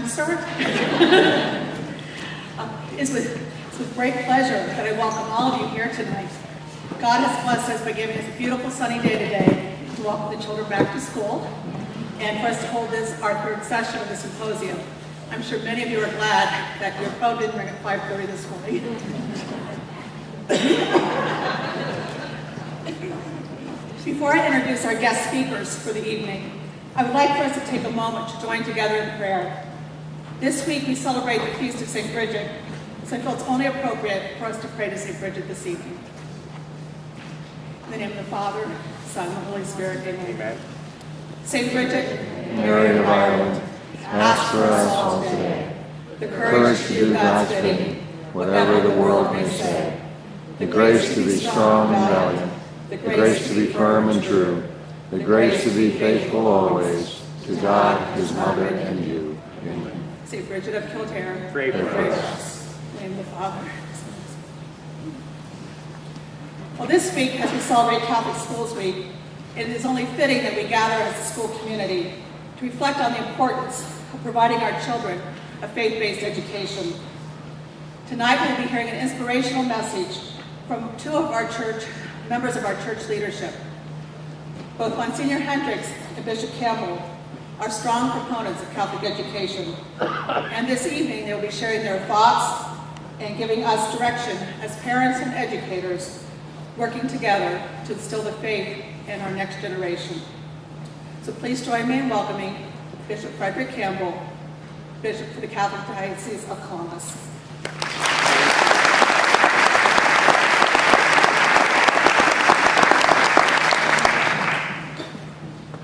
announcer. It's with great pleasure that I welcome all of you here tonight. God has blessed us by giving us a beautiful sunny day today to welcome the children back to school and for us to hold our third session of the Symposium. I'm sure many of you are glad that your phone didn't ring at 5:30 this morning. Before I introduce our guest speakers for the evening, I would like for us to take a moment to join together in prayer. This week we celebrate the Feast of St. Bridget, so I feel it's only appropriate for us to pray to St. Bridget this evening. In the name of the Father, Son, and the Holy Spirit, amen. Amen. St. Bridget, Mary of Ireland, ask for us all today the courage to do God's bidding, whatever the world may say, the grace to be strong and valiant, the grace to be firm and true, the grace to be faithful always, to God, His Mother, and you. Amen. St. Bridget of Kildare, Pray for us. In the name of the Father. Well, this week, as we celebrate Catholic Schools Week, it is only fitting that we gather as a school community to reflect on the importance of providing our children a faith-based education. Tonight, we'll be hearing an inspirational message from two of our members of our church leadership. Both Monsignor Hendricks and Bishop Campbell are strong proponents of Catholic education. And this evening, they'll be sharing their thoughts and giving us direction as parents and educators working together to instill the faith in our next generation. So please join me in welcoming Bishop Frederick Campbell, Bishop for the Catholic Diocese of Columbus.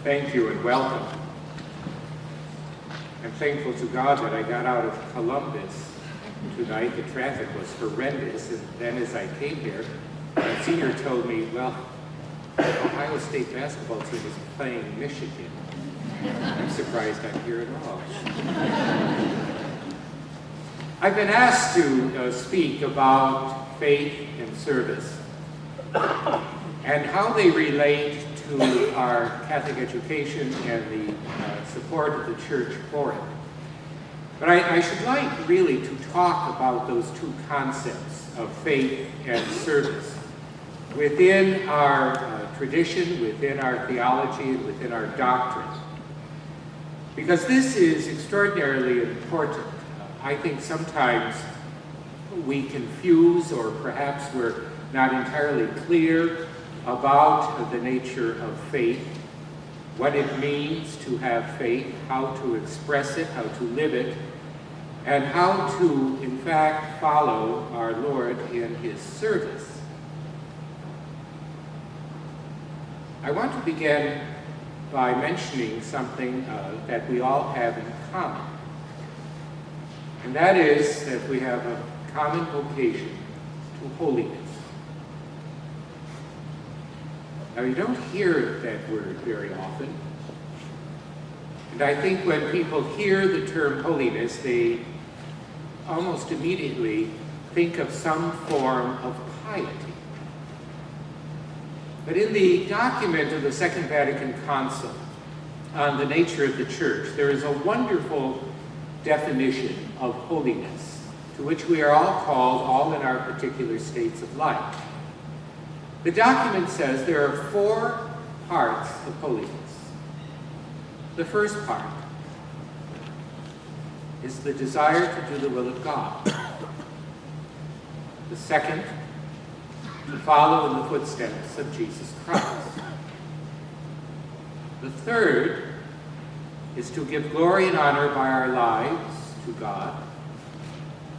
Thank you and welcome. I'm thankful to God that I got out of Columbus tonight. The traffic was horrendous, and then as I came here, the senior told me, well, Ohio State basketball team is playing Michigan. I'm surprised I'm here at all. I've been asked to speak about faith and service and how they relate to our Catholic education and the support of the church for it. But I should like really to talk about those two concepts of faith and service within our tradition, within our theology, and within our doctrine. Because this is extraordinarily important. I think sometimes we confuse, or perhaps we're not entirely clear about the nature of faith, what it means to have faith, how to express it, how to live it, and how to, in fact, follow our Lord in His service. I want to begin by mentioning something that we all have in common, and that is that we have a common vocation to holiness. Now, you don't hear that word very often, and I think when people hear the term holiness, they almost immediately think of some form of piety. But in the document of the Second Vatican Council on the nature of the Church, there is a wonderful definition of holiness, to which we are all called, all in our particular states of life. The document says there are 4 parts of holiness. The first part is the desire to do the will of God. The second, to follow in the footsteps of Jesus Christ. The third is to give glory and honor by our lives to God.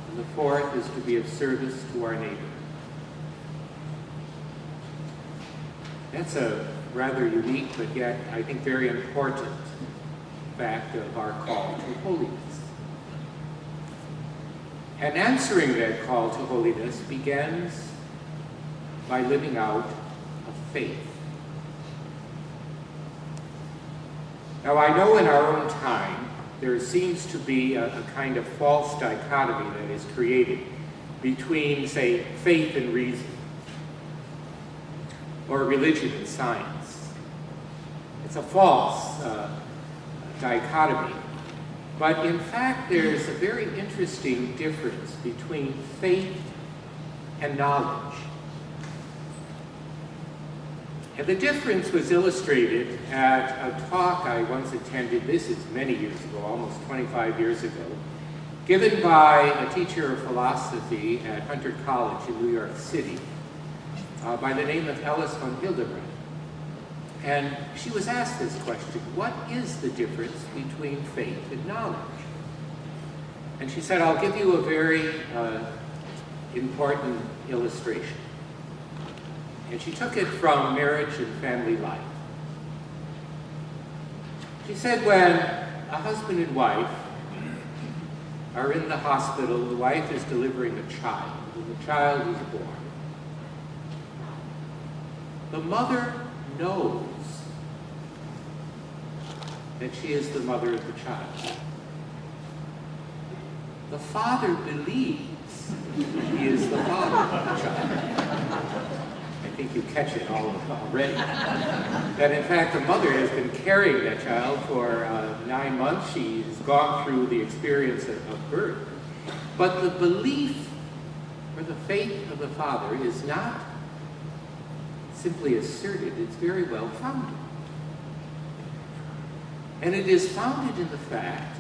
And the fourth is to be of service to our neighbor. That's a rather unique, but yet I think very important fact of our call to holiness. And answering that call to holiness begins by living out a faith. Now, I know in our own time there seems to be a kind of false dichotomy that is created between, say, faith and reason, or religion and science. It's a false dichotomy. But in fact, there's a very interesting difference between faith and knowledge. And the difference was illustrated at a talk I once attended, this is many years ago, almost 25 years ago, given by a teacher of philosophy at Hunter College in New York City by the name of Alice von Hildebrand. And she was asked this question: what is the difference between faith and knowledge? And she said, I'll give you a very important illustration. And she took it from marriage and family life. She said when a husband and wife are in the hospital, the wife is delivering a child, and the child is born. The mother knows that she is the mother of the child. The father believes he is the father of the child. I think you catch it all already. That in fact the mother has been carrying that child for 9 months. She's gone through the experience of birth. But the belief or the faith of the father is not simply asserted, it's very well founded. And it is founded in the fact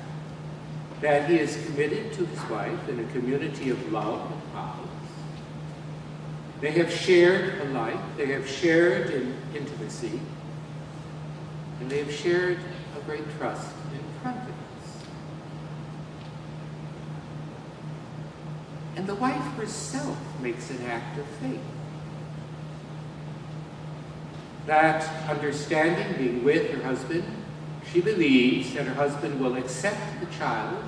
that he is committed to his wife in a community of love and vows. They have shared a life, they have shared in intimacy, and they have shared a great trust and confidence. And the wife herself makes an act of faith. That understanding, being with her husband, she believes that her husband will accept the child,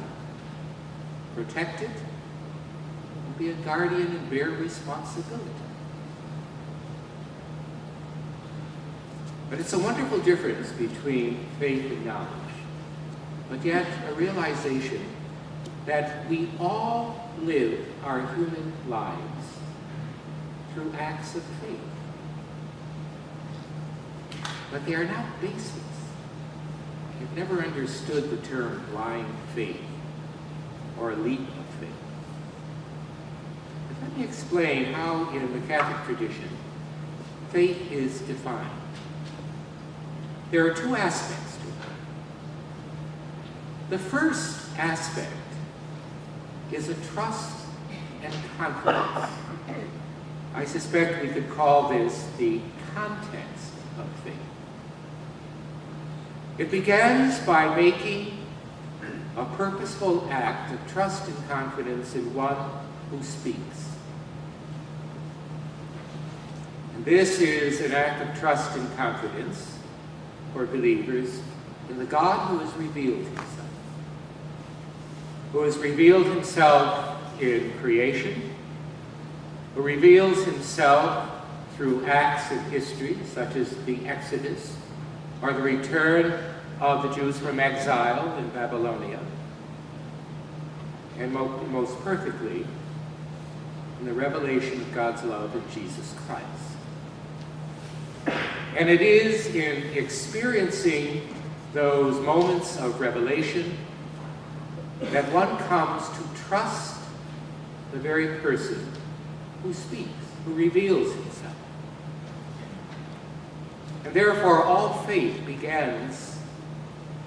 protect it, and be a guardian and bear responsibility. But it's a wonderful difference between faith and knowledge, but yet a realization that we all live our human lives through acts of faith. But they are not basics. I've never understood the term blind faith or a leap of faith. But let me explain how in the Catholic tradition faith is defined. There are two aspects to it. The first aspect is a trust and confidence. I suspect we could call this the context of faith. It begins by making a purposeful act of trust and confidence in one who speaks. And this is an act of trust and confidence for believers in the God who has revealed himself. Who has revealed himself in creation, who reveals himself through acts of history, such as the Exodus, or the return of the Jews from exile in Babylonia, and most perfectly in the revelation of God's love in Jesus Christ. And it is in experiencing those moments of revelation that one comes to trust the very person who speaks, who reveals himself. And therefore, all faith begins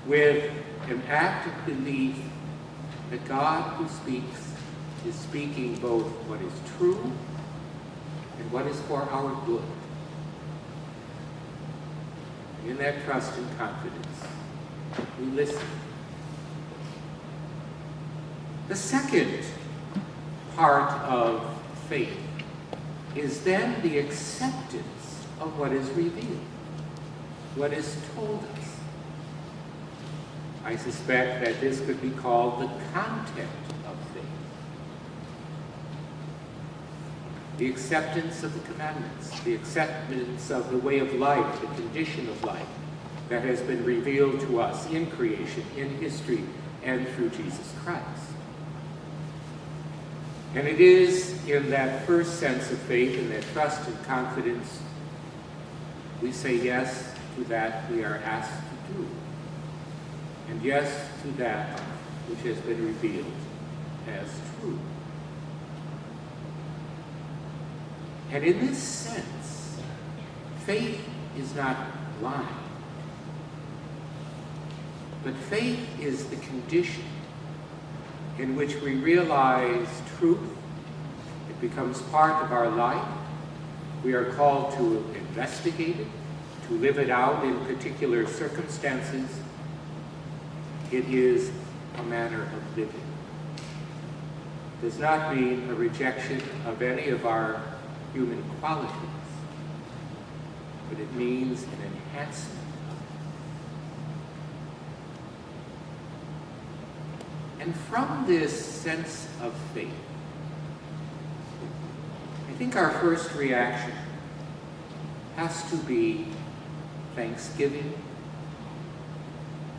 with an act of belief that God who speaks is speaking both what is true and what is for our good. In that trust and confidence, we listen. The second part of faith is then the acceptance of what is revealed, what is told us. I suspect that this could be called the content of faith. The acceptance of the commandments, the acceptance of the way of life, the condition of life that has been revealed to us in creation, in history, and through Jesus Christ. And it is in that first sense of faith, in that trust and confidence, we say yes to that we are asked to do. And yes to that which has been revealed as true. And in this sense, faith is not blind, but faith is the condition in which we realize truth. It becomes part of our life. We are called to investigate it, to live it out in particular circumstances. It is a manner of living. It does not mean a rejection of any of our human qualities, but it means an enhancement of it. And from this sense of faith, I think our first reaction has to be thanksgiving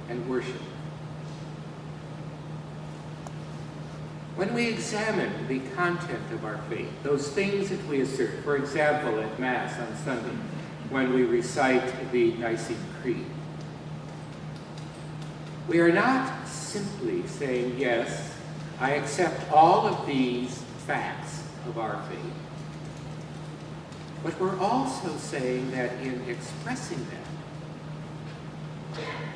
and worship. When we examine the content of our faith, those things that we assert, for example, at Mass on Sunday, when we recite the Nicene Creed, we are not simply saying, yes, I accept all of these facts of our faith, but we're also saying that in expressing them,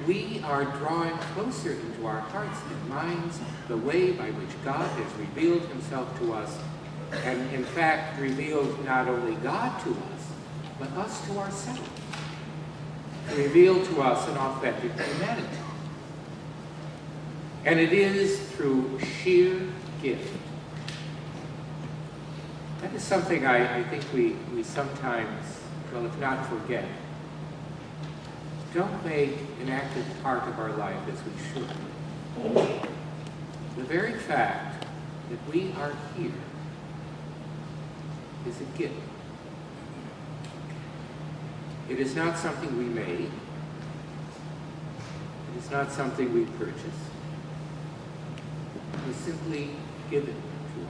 we are drawing closer into our hearts and minds the way by which God has revealed himself to us, and in fact revealed not only God to us, but us to ourselves. Revealed to us an authentic humanity. And it is through sheer gift. That is something I think we sometimes, well, if not forget, don't make an active part of our life as we should. The very fact that we are here is a gift. It is not something we made. It is not something we purchased. It was simply given to us.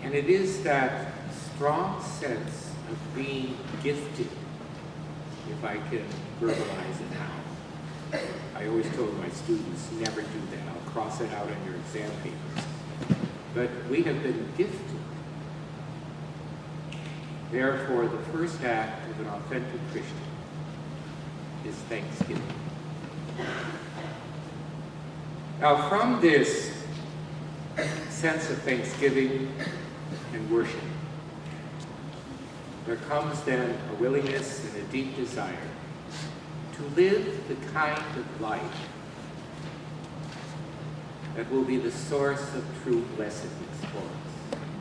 And it is that strong sense of being gifted, if I can verbalize it now. I always told my students, never do that. I'll cross it out on your exam papers. But we have been gifted. Therefore, the first act of an authentic Christian is thanksgiving. Now, from this sense of thanksgiving and worship, there comes then a willingness and a deep desire to live the kind of life that will be the source of true blessedness for us.